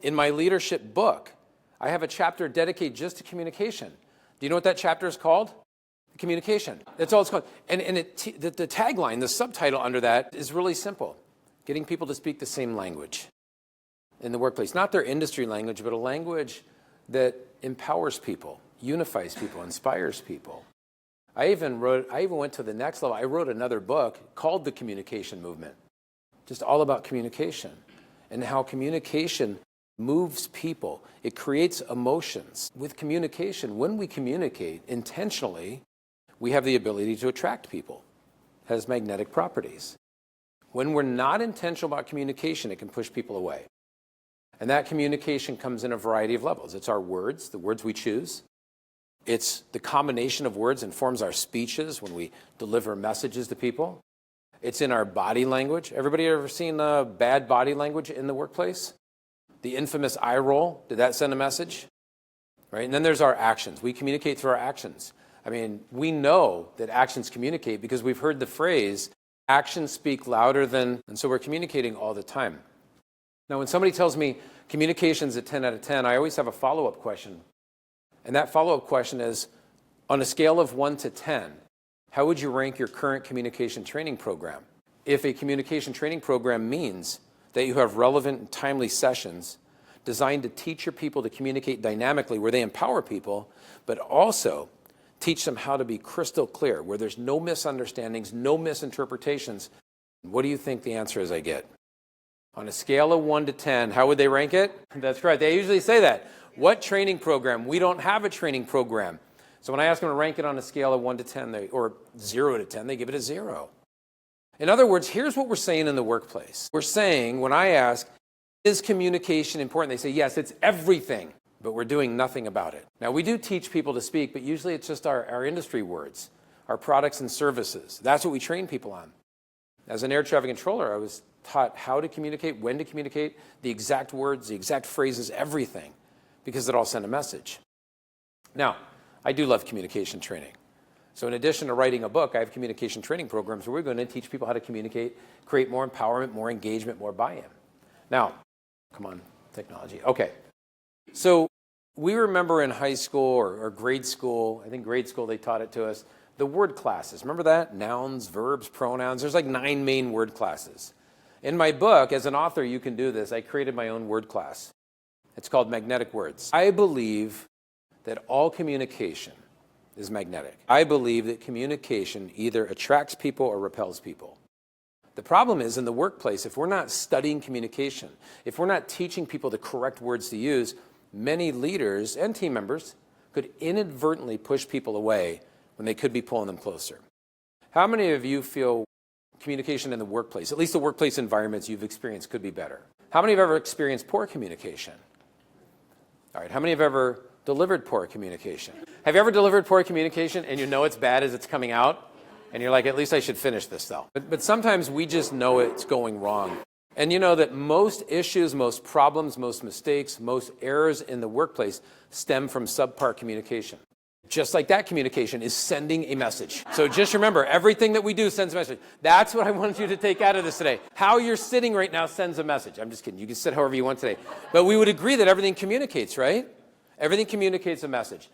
In my leadership book, I have a chapter dedicated just to communication. Do you know what that chapter is called? Communication. That's all it's called. And the tagline, the subtitle under that is really simple. Getting people to speak the same language in the workplace. Not their industry language, but a language that empowers people, unifies people, inspires people. I even went to the next level. I wrote another book called The Communication Movement. Just all about communication and how communication moves people. It creates emotions. With communication, when we communicate intentionally, we have the ability to attract people. It has magnetic properties. When we're not intentional about communication, it can push people away. And that communication comes in a variety of levels. It's our words, the words we choose. It's the combination of words informs our speeches when we deliver messages to people. It's in our body language. Everybody ever seen bad body language in the workplace? The infamous eye roll, did that send a message? Right? And then there's our actions. We communicate through our actions. I mean, we know that actions communicate because we've heard the phrase, actions speak louder than, and so we're communicating all the time. Now, when somebody tells me communication's a 10 out of 10, I always have a follow-up question. And that follow-up question is, on a scale of 1 to 10, how would you rank your current communication training program? If a communication training program means that you have relevant and timely sessions designed to teach your people to communicate dynamically, where they empower people, but also teach them how to be crystal clear, where there's no misunderstandings, no misinterpretations, what do you think the answer is I get? On a scale of 1 to 10, how would they rank it? That's right. They usually say that. What training program? We don't have a training program. So when I ask them to rank it on a scale of 1 to 10, or 0 to 10, they give it a 0. In other words, here's what we're saying in the workplace. We're saying, when I ask, is communication important? They say, yes, it's everything, but we're doing nothing about it. Now, we do teach people to speak, but usually it's just our industry words, our products and services. That's what we train people on. As an air traffic controller, I was taught how to communicate, when to communicate, the exact words, the exact phrases, everything, because it all sent a message. Now, I do love communication training. So in addition to writing a book, I have communication training programs where we're going to teach people how to communicate, create more empowerment, more engagement, more buy-in. Now, come on, technology. Okay. So we remember in high school or grade school, I think grade school they taught it to us, the word classes. Remember that? Nouns, verbs, pronouns. There's like 9 main word classes. In my book, as an author, you can do this. I created my own word class. It's called Magnetic Words. I believe that all communication is magnetic. I believe that communication either attracts people or repels people. The problem is in the workplace, if we're not studying communication, if we're not teaching people the correct words to use, many leaders and team members could inadvertently push people away when they could be pulling them closer. How many of you feel communication in the workplace, at least the workplace environments you've experienced, could be better? How many have ever experienced poor communication? All right, how many have ever delivered poor communication? Have you ever delivered poor communication and you know it's bad as it's coming out? And you're like, at least I should finish this though. But sometimes we just know it's going wrong. And you know that most issues, most problems, most mistakes, most errors in the workplace stem from subpar communication. Just like that communication is sending a message. So just remember, everything that we do sends a message. That's what I wanted you to take out of this today. How you're sitting right now sends a message. I'm just kidding. You can sit however you want today. But we would agree that everything communicates, right? Everything communicates a message.